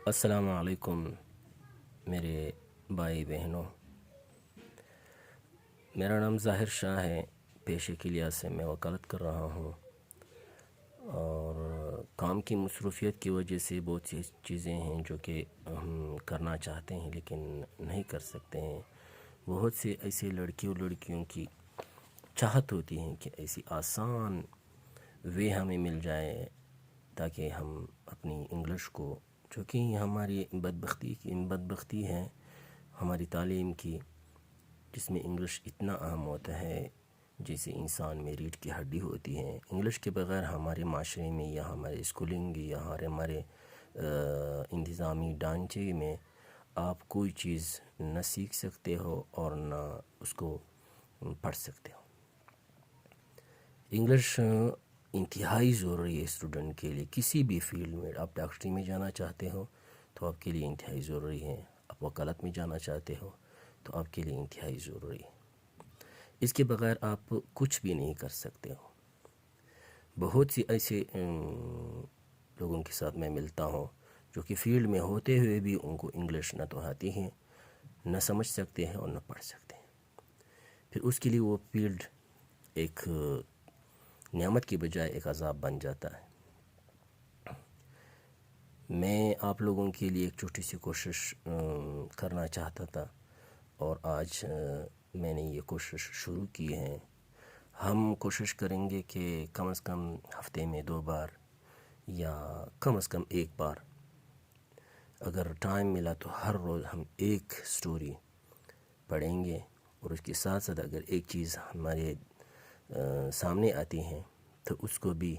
السلام علیکم میرے بھائی بہنوں، میرا نام ظاہر شاہ ہے۔ پیشے کے لحاظ سے میں وکالت کر رہا ہوں، اور کام کی مصروفیت کی وجہ سے بہت سی چیزیں ہیں جو کہ ہم کرنا چاہتے ہیں لیکن نہیں کر سکتے ہیں۔ بہت سے ایسے لڑکی اور لڑکیوں کی چاہت ہوتی ہیں کہ ایسی آسان وے ہمیں مل جائے تاکہ ہم اپنی انگلش کو، جو کہ ہماری بدبختی ہے ہماری تعلیم کی، جس میں انگلش اتنا اہم ہوتا ہے جیسے انسان میں ریڑھ کی ہڈی ہوتی ہے۔ انگلش کے بغیر ہمارے معاشرے میں یا ہمارے اسکولنگ یا ہمارے انتظامی ڈھانچے میں آپ کوئی چیز نہ سیکھ سکتے ہو اور نہ اس کو پڑھ سکتے ہو۔ انگلش انتہائی ضروری ہے اسٹوڈنٹ کے لیے، کسی بھی فیلڈ میں۔ آپ ڈاکٹری میں جانا چاہتے ہو تو آپ کے لیے انتہائی ضروری ہے، آپ وکالت میں جانا چاہتے ہو تو آپ کے لیے انتہائی ضروری ہے۔ اس کے بغیر آپ کچھ بھی نہیں کر سکتے ہو۔ بہت سی ایسے لوگوں کے ساتھ میں ملتا ہوں جو کہ فیلڈ میں ہوتے ہوئے بھی ان کو انگلش نہ تو آتی ہے، نہ سمجھ سکتے ہیں اور نہ پڑھ سکتے ہیں۔ پھر اس کے لیے وہ فیلڈ ایک نعمت کی بجائے ایک عذاب بن جاتا ہے۔ میں آپ لوگوں کے لیے ایک چھوٹی سی کوشش کرنا چاہتا تھا، اور آج میں نے یہ کوشش شروع کی ہے۔ ہم کوشش کریں گے کہ کم از کم ہفتے میں 2 بار یا کم از کم 1 بار، اگر ٹائم ملا تو ہر روز ہم ایک سٹوری پڑھیں گے، اور اس کے ساتھ ساتھ اگر ایک چیز ہمارے سامنے آتی ہیں تو اس کو بھی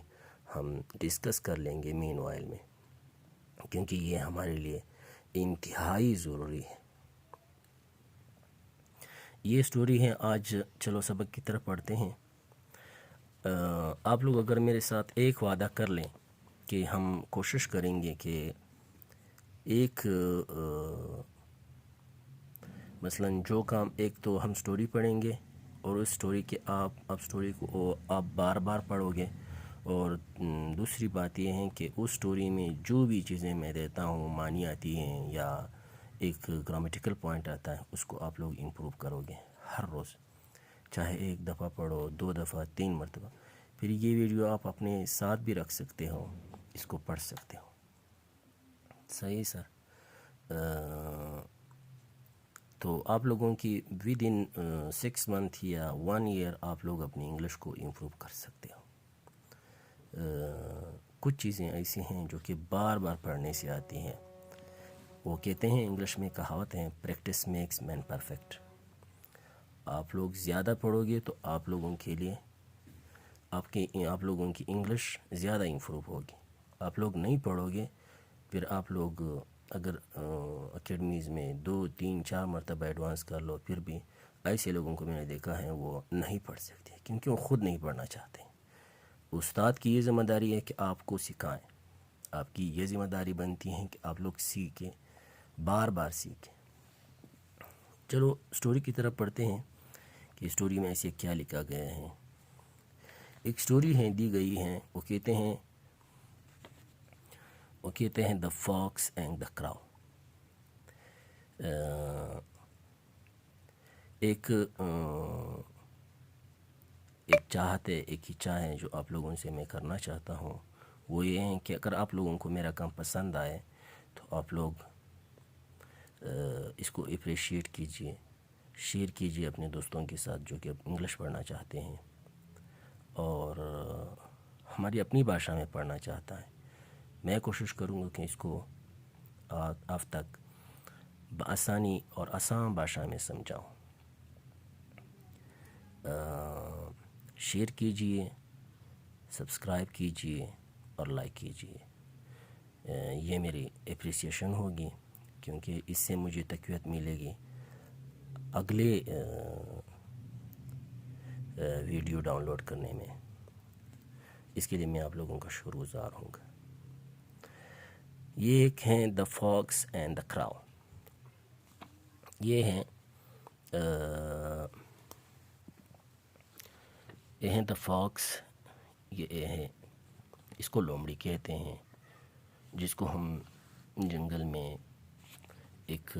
ہم ڈسکس کر لیں گے مین وائل میں، کیونکہ یہ ہمارے لیے انتہائی ضروری ہے۔ یہ سٹوری ہے آج، چلو سبق کی طرف پڑھتے ہیں۔ آپ لوگ اگر میرے ساتھ ایک وعدہ کر لیں کہ ہم کوشش کریں گے کہ ایک مثلا جو کام، ایک تو ہم سٹوری پڑھیں گے، اور اس سٹوری کے آپ سٹوری کو آپ بار بار پڑھو گے، اور دوسری بات یہ ہے کہ اس سٹوری میں جو بھی چیزیں میں دیتا ہوں، معنی آتی ہیں یا ایک گرامیٹیکل پوائنٹ آتا ہے، اس کو آپ لوگ امپروو کرو گے ہر روز، چاہے 1 دفعہ پڑھو، 2 دفعہ، 3 مرتبہ۔ پھر یہ ویڈیو آپ اپنے ساتھ بھی رکھ سکتے ہو، اس کو پڑھ سکتے ہو۔ صحیح سر؟ تو آپ لوگوں کی ود ان 6 منتھ یا 1 ایئر آپ لوگ اپنی انگلش کو امپروو کر سکتے ہو۔ کچھ چیزیں ایسی ہیں جو کہ بار بار پڑھنے سے آتی ہیں۔ وہ کہتے ہیں، انگلش میں کہاوت ہے، پریکٹس میکس مین پرفیکٹ۔ آپ لوگ زیادہ پڑھو گے تو آپ لوگوں کے لیے آپ لوگوں کی انگلش زیادہ امپروو ہوگی۔ آپ لوگ نہیں پڑھو گے، پھر آپ لوگ اگر اکیڈمیز میں 2 3 4 مرتبہ ایڈوانس کر لو، پھر بھی ایسے لوگوں کو میں نے دیکھا ہے وہ نہیں پڑھ سکتے، کیونکہ وہ خود نہیں پڑھنا چاہتے۔ استاد کی یہ ذمہ داری ہے کہ آپ کو سکھائیں، آپ کی یہ ذمہ داری بنتی ہے کہ آپ لوگ سیکھیں، بار بار سیکھیں۔ چلو سٹوری کی طرف پڑھتے ہیں کہ سٹوری میں ایسے کیا لکھا گیا ہے۔ ایک سٹوری ہے دی گئی ہے، وہ کہتے ہیں دا فاکس اینڈ دا کراؤ۔ ایک چاہت ہے، ایک اچھا ہے جو آپ لوگوں سے میں کرنا چاہتا ہوں، وہ یہ ہے کہ اگر آپ لوگوں کو میرا کام پسند آئے تو آپ لوگ اس کو اپریشیٹ کیجئے، شیئر کیجئے اپنے دوستوں کے ساتھ جو کہ انگلش پڑھنا چاہتے ہیں اور ہماری اپنی بھاشا میں پڑھنا چاہتا ہے۔ میں کوشش کروں گا کہ اس کو آپ تک بآسانی اور آسان بھاشا میں سمجھاؤں۔ شیئر کیجئے، سبسکرائب کیجئے اور لائک کیجئے، یہ میری اپریسیشن ہوگی، کیونکہ اس سے مجھے تقویت ملے گی اگلے ویڈیو ڈاؤن لوڈ کرنے میں۔ اس کے لیے میں آپ لوگوں کا شکر گزار ہوں گا۔ یہ ایک ہیں دا فاکس اینڈ دا کراؤ۔ یہ ہیں دا فاکس، یہ ہے، اس کو لومڑی کہتے ہیں، جس کو ہم جنگل میں ایک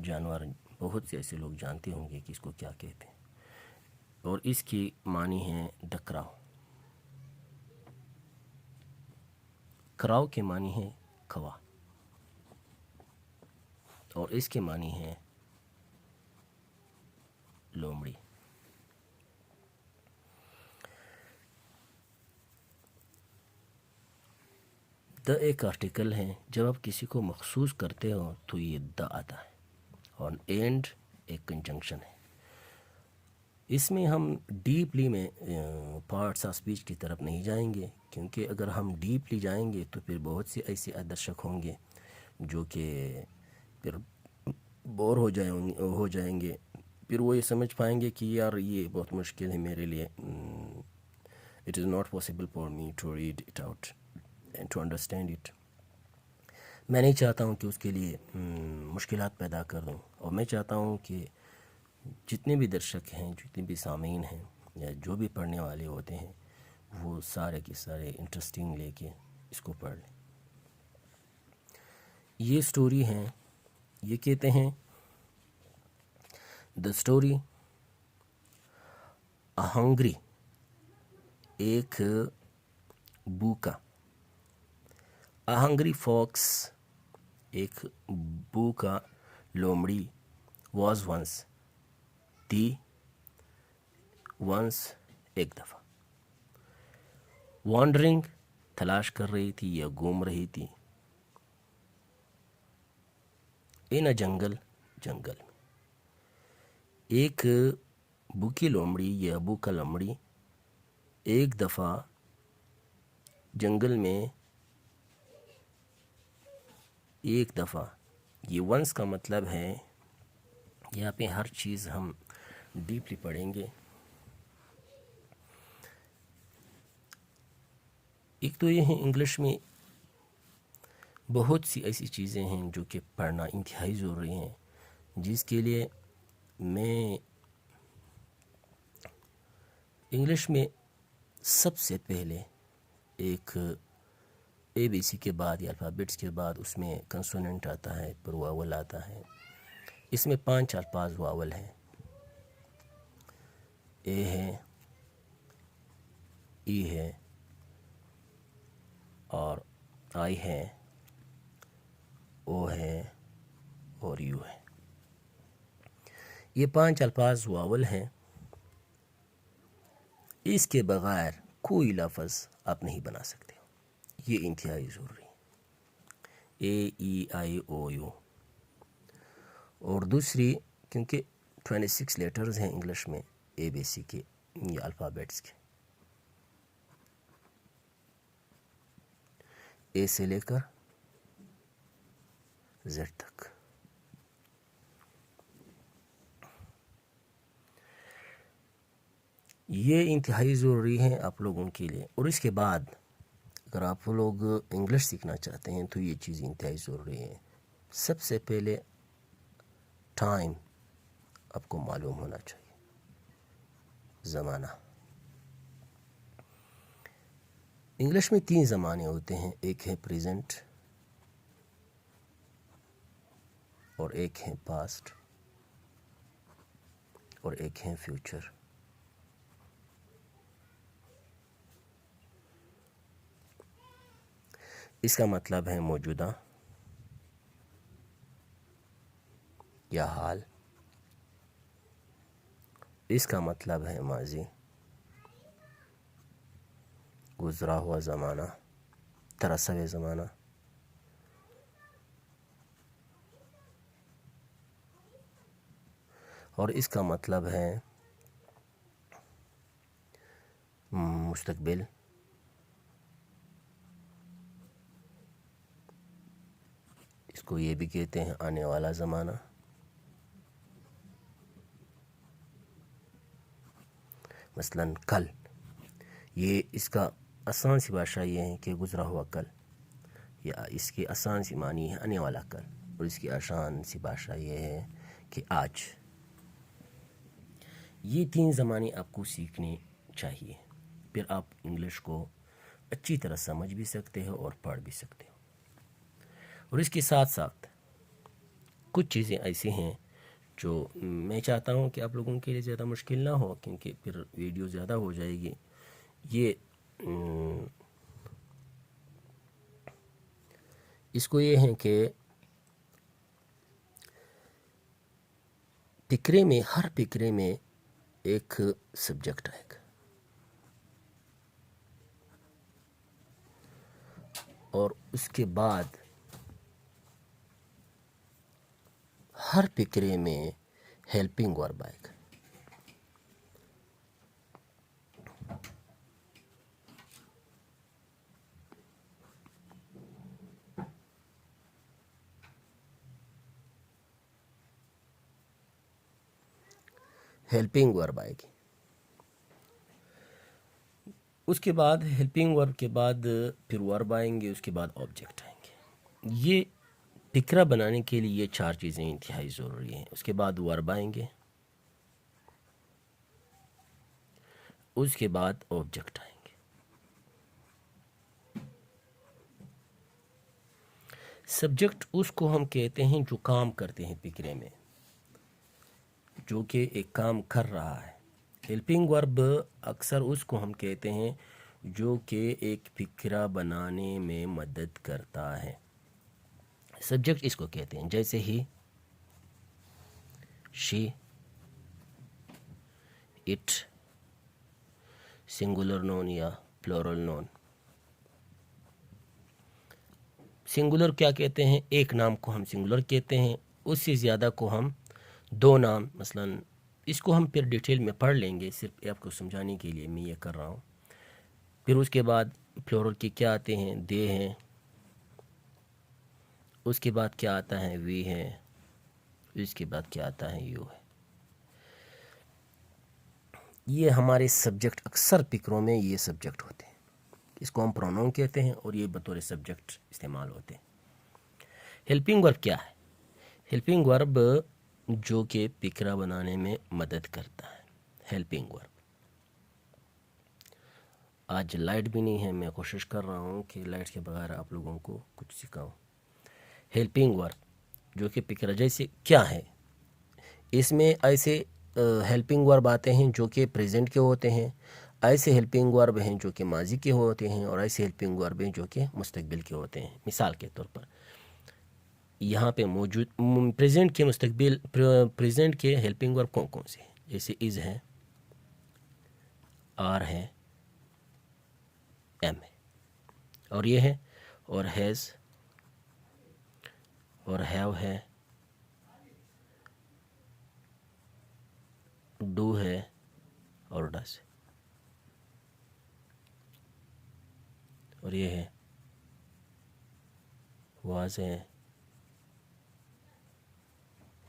جانور، بہت سے ایسے لوگ جانتے ہوں گے کہ اس کو کیا کہتے ہیں، اور اس کی معنی ہے دا کراؤ. کراؤ کے معنی ہے کوا، اور اس کے معنی ہے لومڑی. دا ایک آرٹیکل ہے، جب آپ کسی کو مخصوص کرتے ہو تو یہ دا آتا ہے، اور اینڈ ایک کنجنکشن ہے. اس میں ہم ڈیپلی میں پارٹس آف اسپیچ کی طرف نہیں جائیں گے، کیونکہ اگر ہم ڈیپلی جائیں گے تو پھر بہت سے ایسے درشک ہوں گے جو کہ پھر بور ہو جائیں گے. پھر وہ یہ سمجھ پائیں گے کہ یار یہ بہت مشکل ہے میرے لیے، it is not possible for me to read it out and to understand it. میں نہیں چاہتا ہوں کہ اس کے لیے مشکلات پیدا کر دوں، اور میں چاہتا ہوں کہ جتنے بھی درشک ہیں، جتنے بھی سامعین ہیں، یا جو بھی پڑھنے والے ہوتے ہیں، وہ سارے کے سارے انٹرسٹنگ لے کے اس کو پڑھ لیں. یہ سٹوری ہیں، یہ کہتے ہیں دا اسٹوری ہنگری، ایک بھوکا. ہنگری فاکس، ایک بھوکا لومڑی، واز ونس، تھی ونس، ایک دفعہ. وانڈرنگ، تلاش کر رہی تھی یا گھوم رہی تھی. ان اے جنگل، جنگل میں. ایک بھوکی لومڑی یا بھوکا لومڑی ایک دفعہ جنگل میں، ایک دفعہ. یہ ونس کا مطلب ہے، یہاں پہ ہر چیز ہم ڈیپلی پڑھیں گے. ایک تو یہ ہے انگلش میں بہت سی ایسی چیزیں ہیں جو کہ پڑھنا انتہائی ضروری ہیں، جس کے لیے میں انگلش میں سب سے پہلے ایک اے بی سی کے بعد یا الفابیٹس کے بعد اس میں کنسوننٹ آتا ہے، پھر واول آتا ہے. اس میں 5 الفاظ واول ہیں. اے ہے، ای ہے، اور آئی ہے، او ہے، اور یو ہے. یہ 5 الفاظ واول ہیں. اس کے بغیر کوئی لفظ آپ نہیں بنا سکتے. یہ انتہائی ضروری ہے. اے، ای، آئی، او، یو. اور دوسری، کیونکہ 26 لیٹرز ہیں انگلش میں اے بی سی کے یا الفابیٹس کے، اے سے لے کر زیڈ تک. یہ انتہائی ضروری ہے آپ لوگوں کے لیے. اور اس کے بعد اگر آپ لوگ انگلش سیکھنا چاہتے ہیں تو یہ چیز انتہائی ضروری ہے. سب سے پہلے ٹائم آپ کو معلوم ہونا چاہیے، زمانہ. انگلش میں 3 زمانے ہوتے ہیں، ایک ہے پریزنٹ، اور ایک ہے پاسٹ، اور ایک ہے فیوچر. اس کا مطلب ہے موجودہ یا حال. اس کا مطلب ہے ماضی، گزرا ہوا زمانہ، ترسا ہوئے زمانہ. اور اس کا مطلب ہے مستقبل. اس کو یہ بھی کہتے ہیں آنے والا زمانہ. مثلا کل، یہ اس کا آسان سی بھاشا یہ ہے کہ گزرا ہوا کل، یا اس کی آسان سی معنی ہے آنے والا کل، اور اس کی آسان سی بھاشا یہ ہے کہ آج. یہ 3 زمانے آپ کو سیکھنے چاہیے، پھر آپ انگلش کو اچھی طرح سمجھ بھی سکتے ہو اور پڑھ بھی سکتے ہو. اور اس کے ساتھ ساتھ کچھ چیزیں ایسی ہیں جو میں چاہتا ہوں کہ آپ لوگوں کے لیے زیادہ مشکل نہ ہو، کیونکہ پھر ویڈیو زیادہ ہو جائے گی. یہ اس کو یہ ہے کہ فقرے میں، ہر فقرے میں ایک سبجیکٹ آئے گا، اور اس کے بعد ہر فقرے میں ہیلپنگ ورب آئے گا. ہیلپنگ ورب آئے گی. اس کے بعد ہیلپنگ ورب کے بعد پھر ورب آئیں گے، اس کے بعد آبجیکٹ آئیں گے. یہ فقرہ بنانے کے لیے یہ 4 چیزیں انتہائی ضروری ہیں. اس کے بعد ورب آئیں گے، اس کے بعد آبجیکٹ آئیں گے. سبجیکٹ اس کو ہم کہتے ہیں جو کام کرتے ہیں فقرے میں، جو کہ ایک کام کر رہا ہے. ہیلپنگ ورب اکثر اس کو ہم کہتے ہیں جو کہ ایک فقرہ بنانے میں مدد کرتا ہے. سبجیکٹ اس کو کہتے ہیں، جیسے ہی، شی، اٹ، سنگولر نون یا پلورل نون. سنگولر کیا کہتے ہیں؟ ایک نام کو ہم سنگولر کہتے ہیں، اس سے زیادہ کو ہم 2 نام. مثلا اس کو ہم پھر ڈیٹیل میں پڑھ لیں گے، صرف آپ کو سمجھانے کے لیے میں یہ کر رہا ہوں. پھر اس کے بعد پلورل کے کیا آتے ہیں؟ دے ہیں. اس کے بعد کیا آتا ہے؟ وی ہے. اس کے بعد کیا آتا ہے؟ یو ہے. یہ ہمارے سبجیکٹ اکثر فقروں میں یہ سبجیکٹ ہوتے ہیں. اس کو ہم پروناؤن کہتے ہیں اور یہ بطور سبجیکٹ استعمال ہوتے ہیں. ہیلپنگ ورب کیا ہے؟ ہیلپنگ ورب جو کہ فقرہ بنانے میں مدد کرتا ہے. ہیلپنگ ورب. آج لائٹ بھی نہیں ہے، میں کوشش کر رہا ہوں کہ لائٹ کے بغیر آپ لوگوں کو کچھ سکھاؤں. ہیلپنگ ورب جو کہ فقرہ جیسے کیا ہے؟ اس میں ایسے ہیلپنگ ورب آتے ہیں جو کہ پریزنٹ کے ہوتے ہیں، ایسے ہیلپنگ ورب ہیں جو کہ ماضی کے ہوتے ہیں، اور ایسے ہیلپنگ ورب ہیں جو کہ مستقبل کے ہوتے ہیں. مثال کے طور پر یہاں پہ موجود پریزنٹ کے پریزنٹ کے ہیلپنگ ورب کون کون سے ہیں؟ جیسے از ہے، آر ہے، ایم ہے، اور یہ ہے، اور ہیز، اور ہیو ہے، ڈو ہے، اور ڈز. اور یہ ہے، واز ہے،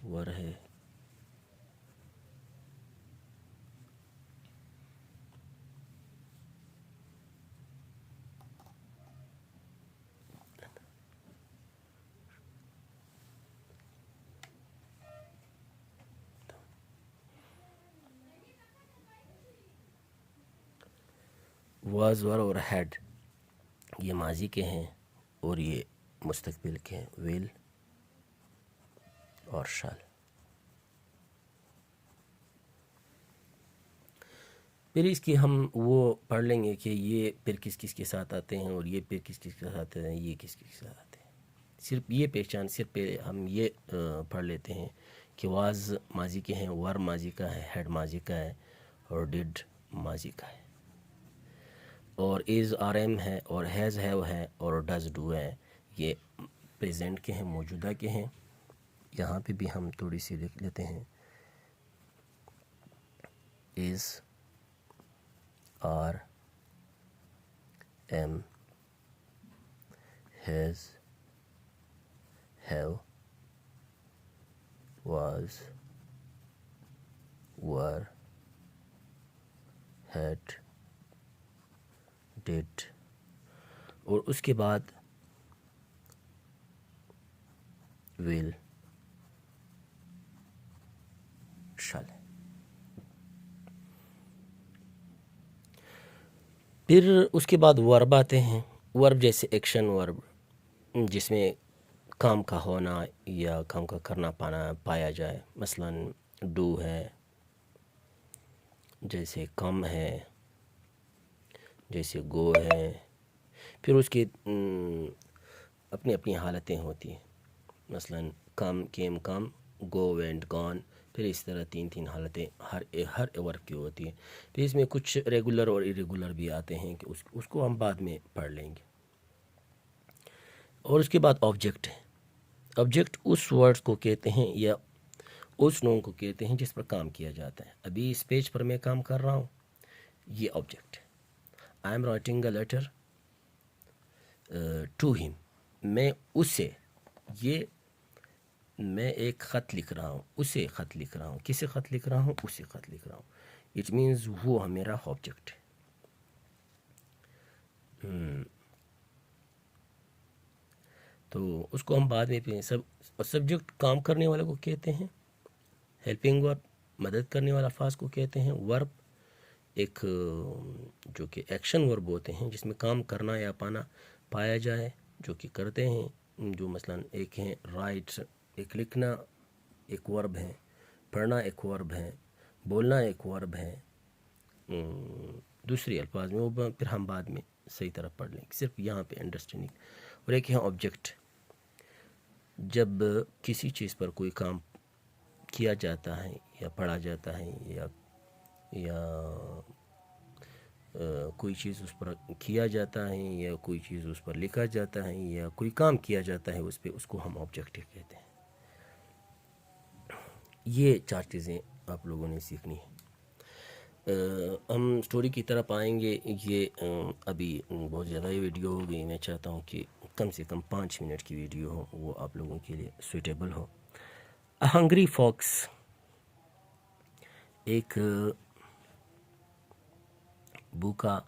ور ہے، واز، ور اور ہیڈ یہ ماضی کے ہیں، اور یہ مستقبل کے ہیں. ول اور شال. پھر اس کی ہم وہ پڑھ لیں گے کہ یہ پھر کس کس کے ساتھ آتے ہیں، اور یہ پھر کس کس کے ساتھ آتے ہیں، یہ کس کس کے ساتھ آتے ہیں. صرف یہ پہچان، صرف ہم یہ پڑھ لیتے ہیں کہ واز ماضی کے ہیں، ور ماضی کا ہے، ہیڈ ماضی کا ہے، اور ڈڈ ماضی کا ہے، اور از آر ایم ہے، اور ہیز ہیو ہے، اور ڈز ڈو ہے. یہ پریزنٹ کے ہیں، موجودہ کے ہیں. یہاں پہ بھی ہم تھوڑی سی لکھ لیتے ہیں. Is, are, am, has, have, was, were, had, did, اور اس کے بعد ول، شال. پھر اس کے بعد ورب آتے ہیں. ورب جیسے ایکشن ورب، جس میں کام کا ہونا یا کام کا کرنا پایا جائے. مثلا ڈو ہے، جیسے کم ہے، جیسے گو ہے. پھر اس کی اپنی اپنی حالتیں ہوتی ہیں. مثلا کم، کیم، کم، گو، وینٹ، گون. پھر اس طرح تین حالتیں ہر ورب کی ہوتی ہیں. پھر اس میں کچھ ریگولر اور ایریگولر بھی آتے ہیں کہ اس کو ہم بعد میں پڑھ لیں گے. اور اس کے بعد آبجیکٹ ہے. آبجیکٹ اس ورڈز کو کہتے ہیں یا اس نون کو کہتے ہیں جس پر کام کیا جاتا ہے. ابھی اس پیج پر میں کام کر رہا ہوں، یہ آبجیکٹ ہے. I am writing a letter to him. میں اسے، یہ میں ایک خط لکھ رہا ہوں، اسے خط لکھ رہا ہوں. کسے خط لکھ رہا ہوں؟ اسے خط لکھ رہا ہوں. اٹ مینز وہ میرا آبجیکٹ ہے. تو اس کو ہم بعد میں سبجیکٹ کام کرنے والے کو کہتے ہیں. ہیلپنگ ورب مدد کرنے والا الفاظ کو کہتے ہیں. ورب ایک جو کہ ایکشن ورب ہوتے ہیں جس میں کام کرنا یا پایا جائے، جو کہ کرتے ہیں. جو مثلا ایک ہیں رائٹ، ایک لکھنا ایک ورب ہے، پڑھنا ایک ورب ہے، بولنا ایک ورب ہے. دوسری الفاظ میں وہ پھر ہم بعد میں صحیح طرح پڑھ لیں گے، صرف یہاں پہ انڈرسٹینڈنگ. اور ایک ہے آبجیکٹ. جب کسی چیز پر کوئی کام کیا جاتا ہے یا پڑھا جاتا ہے یا کوئی چیز اس پر کیا جاتا ہے یا کوئی چیز اس پر لکھا جاتا ہے یا کوئی کام کیا جاتا ہے اس پہ، اس کو ہم آبجیکٹ کہتے ہیں. یہ 4 چیزیں آپ لوگوں نے سیکھنی ہیں. ہم سٹوری کی طرف آئیں گے. یہ ابھی بہت زیادہ یہ ویڈیو ہو گئی. میں چاہتا ہوں کہ کم سے کم 5 منٹ کی ویڈیو ہو، وہ آپ لوگوں کے لیے سویٹیبل ہو. ہنگری فاکس، ایک بھوکا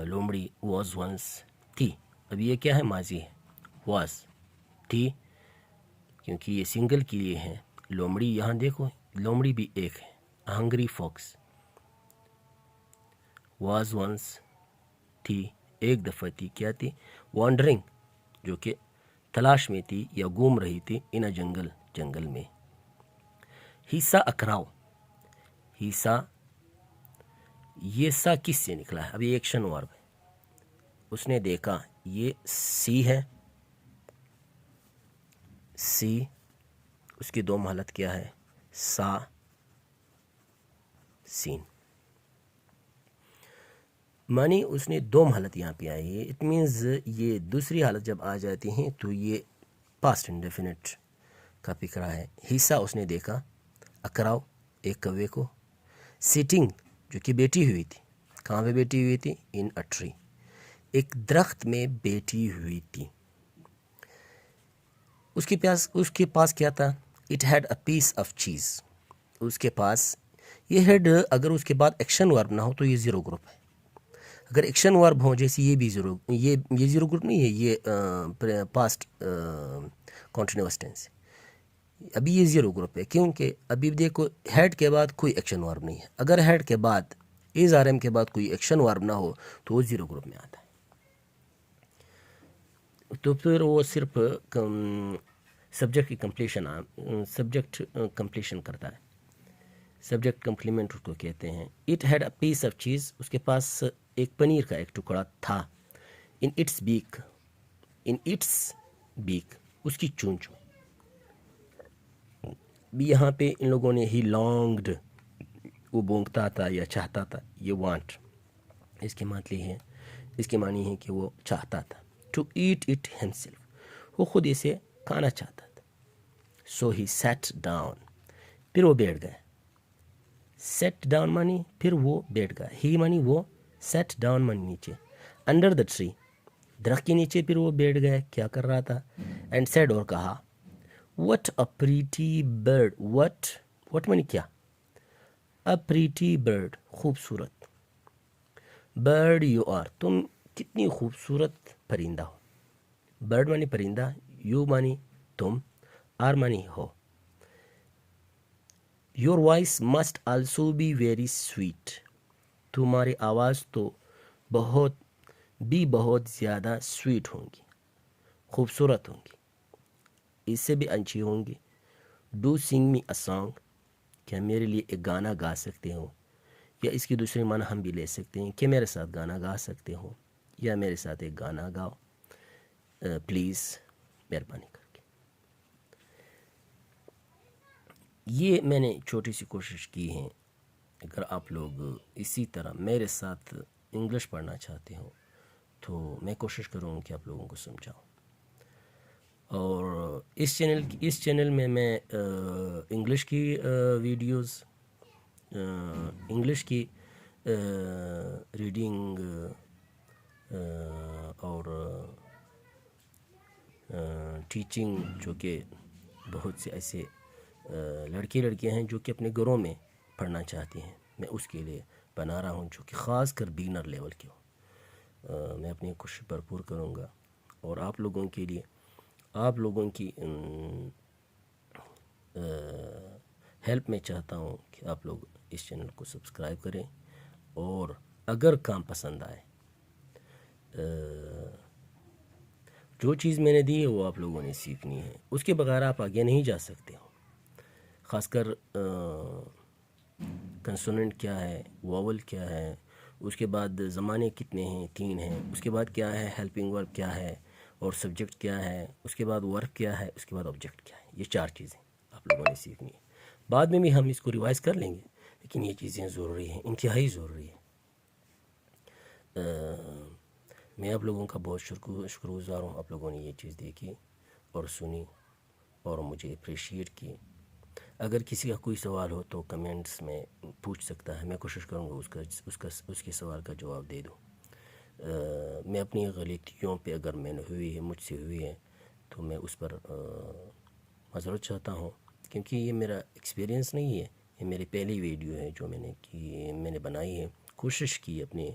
لومڑی واز ونس تھی. اب یہ کیا ہے؟ ماضی ہے. واز تھی کیونکہ یہ سنگل کے لیے ہے. لومڑی یہاں دیکھو، لومڑی بھی ایک ہے. ہنگری فاکس واز ونس تھی، ایک دفعہ تھی. کیا تھی؟ وانڈرنگ، جو کہ تلاش میں تھی یا گھوم رہی تھی. ان اے جنگل، جنگل میں. ہی سا اکراؤ، ہی سا، یہ سا کس سے نکلا ہے؟ ابھی ایکشن ورب ہے. اس نے دیکھا، یہ سی ہے. سی، اس کی 2 حالت کیا ہے؟ سا، سین. مانی اس نے 2 حالت یہاں پہ آئی ہے. اٹ مینز یہ دوسری حالت جب آ جاتی ہیں تو یہ پاسٹ انڈیفینٹ کا فکرہ ہے. حصہ اس نے دیکھا. اکراؤ، ایک کوے کو. سیٹنگ، جو کہ بیٹھی ہوئی تھی. کہاں پہ بیٹھی ہوئی تھی؟ ان اے ٹری، ایک درخت میں بیٹھی ہوئی تھی. اس کے پاس کیا تھا؟ It had a piece of cheese. اس کے پاس یہ ہیڈ، اگر اس کے بعد ایکشن ورب نہ ہو تو یہ زیرو گروپ ہے. اگر ایکشن ورب ہو، جیسے یہ بھی زیرو، یہ زیرو گروپ نہیں ہے، یہ پاسٹ کنٹینیوس ٹینس. ابھی یہ زیرو گروپ ہے کیونکہ ابھی دیکھو ہیڈ کے بعد کوئی ایکشن ورب نہیں ہے. اگر ہیڈ کے بعد از آر ایم کے بعد کوئی ایکشن ورب نہ ہو تو وہ زیرو گروپ میں آتا ہے. تو پھر وہ صرف سبجیکٹ کی سبجیکٹ کمپلیشن کرتا ہے. سبجیکٹ کمپلیمنٹ اس کو کہتے ہیں. It had a piece of cheese, اس کے پاس ایک پنیر کا ایک ٹکڑا تھا. In its back, in its back, اس کی چونچ میں. بھی یہاں پہ ان لوگوں نے ہی لانگڈ، وہ بونگتا تھا یا چاہتا تھا. یہ وانٹ اس کے معنی ہے، اس کے معنی ہے کہ وہ چاہتا تھا. ٹو ایٹ اٹ ہمسیلف، وہ خود اسے کھانا چاہتا تھا. سو ہی سیٹ ڈاؤن، پھر وہ بیٹھ گئے. سیٹ ڈاؤن مانی پھر وہ بیٹھ گیا. ہی مانی وہ، سیٹ ڈاؤن مانی نیچے. انڈر دا ٹری، درخت کے نیچے پھر وہ بیٹھ گئے. کیا کر رہا تھا؟ اینڈ سیڈ، اور کہا، what a pretty bird. What مانی کیا؟ اے پریٹی برڈ، خوبصورت. برڈ یو آر، تم کتنی خوبصورت پرندہ ہو. برڈ مانی پرندہ، یو مانی تم، آر مانی ہو. Your voice must also be very sweet, تمہاری آواز تو بہت زیادہ سویٹ ہوں گی، خوبصورت ہوں گی. اس سے بھی اچھی ہوں گی. ڈو سنگ می اے سانگ، کیا میرے لیے ایک گانا گا سکتے ہو؟ یا اس کی دوسری معنی ہم بھی لے سکتے ہیں کہ میرے ساتھ گانا گا سکتے ہو، یا میرے ساتھ ایک گانا گاؤ پلیز، مہربانی کر کے. یہ میں نے چھوٹی سی کوشش کی ہے. اگر آپ لوگ اسی طرح میرے ساتھ انگلش پڑھنا چاہتے ہو تو میں کوشش کروں گا کہ آپ لوگوں کو سمجھاؤں. اور اس چینل میں انگلش کی ویڈیوز، انگلش کی ریڈنگ اور ٹیچنگ، جو کہ بہت سے ایسے لڑکیاں ہیں جو کہ اپنے گھروں میں پڑھنا چاہتی ہیں، میں اس کے لیے بنا رہا ہوں، جو کہ خاص کر بگنر لیول کے ہوں. میں اپنی کوشش بھرپور کروں گا، اور آپ لوگوں کے لیے، آپ لوگوں کی ہیلپ میں چاہتا ہوں کہ آپ لوگ اس چینل کو سبسکرائب کریں. اور اگر کام پسند آئے، جو چیز میں نے دی ہے وہ آپ لوگوں نے سیکھنی ہے، اس کے بغیر آپ آگے نہیں جا سکتے ہو. خاص کر کنسوننٹ کیا ہے، واول کیا ہے، اس کے بعد زمانے کتنے ہیں، 3 ہیں، اس کے بعد کیا ہے ہیلپنگ ورب کیا ہے، اور سبجیکٹ کیا ہے، اس کے بعد ورک کیا ہے، اس کے بعد آبجیکٹ کیا ہے. یہ 4 چیزیں آپ لوگوں نے سیکھنی ہے. بعد میں بھی ہم اس کو ریوائز کر لیں گے، لیکن یہ چیزیں ضروری ہیں، انتہائی ضروری ہیں. میں آپ لوگوں کا بہت شکر گزار ہوں. آپ لوگوں نے یہ چیز دیکھی اور سنی اور مجھے اپریشیٹ کی. اگر کسی کا کوئی سوال ہو تو کمنٹس میں پوچھ سکتا ہے، میں کوشش کروں گا اس کے سوال کا جواب دے دوں. میں اپنی غلطیوں پہ اگر میں نے ہوئی ہے، مجھ سے ہوئی ہے، تو میں اس پر معذرت چاہتا ہوں، کیونکہ یہ میرا ایکسپیرینس نہیں ہے. یہ میری پہلی ویڈیو ہے جو میں نے بنائی ہے. کوشش کی اپنے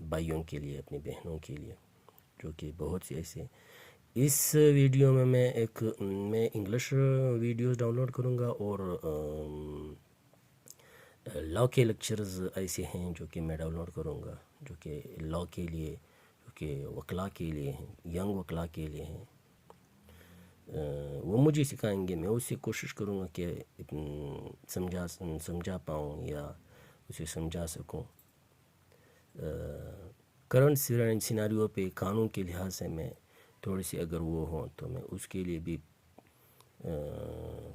بھائیوں کے لیے، اپنی بہنوں کے لیے، جو کہ بہت سے ایسے. اس ویڈیو میں میں انگلش ویڈیوز ڈاؤن لوڈ کروں گا، اور لاء کے لیکچرز ایسے ہیں جو کہ میں ڈاؤن لوڈ کروں گا، جو کہ لاء کے لیے، جو کہ وکلاء کے لیے ہیں، ینگ وکلاء کے لیے ہیں. وہ مجھے سکھائیں گے، میں اس سے کوشش کروں گا کہ سمجھا پاؤں یا اسے سمجھا سکوں. کرنٹ سیناریو پہ قانون کے لحاظ سے میں تھوڑی سی اگر وہ ہوں تو میں اس کے لیے بھی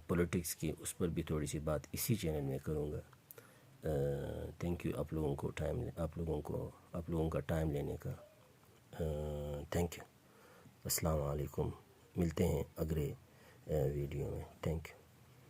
پولیٹکس کی، اس پر بھی تھوڑی سی بات اسی چینل میں کروں گا. تھینک یو آپ لوگوں کا ٹائم لینے کا. Thank you. السلام علیکم. ملتے ہیں اگلے ویڈیو میں. Thank you.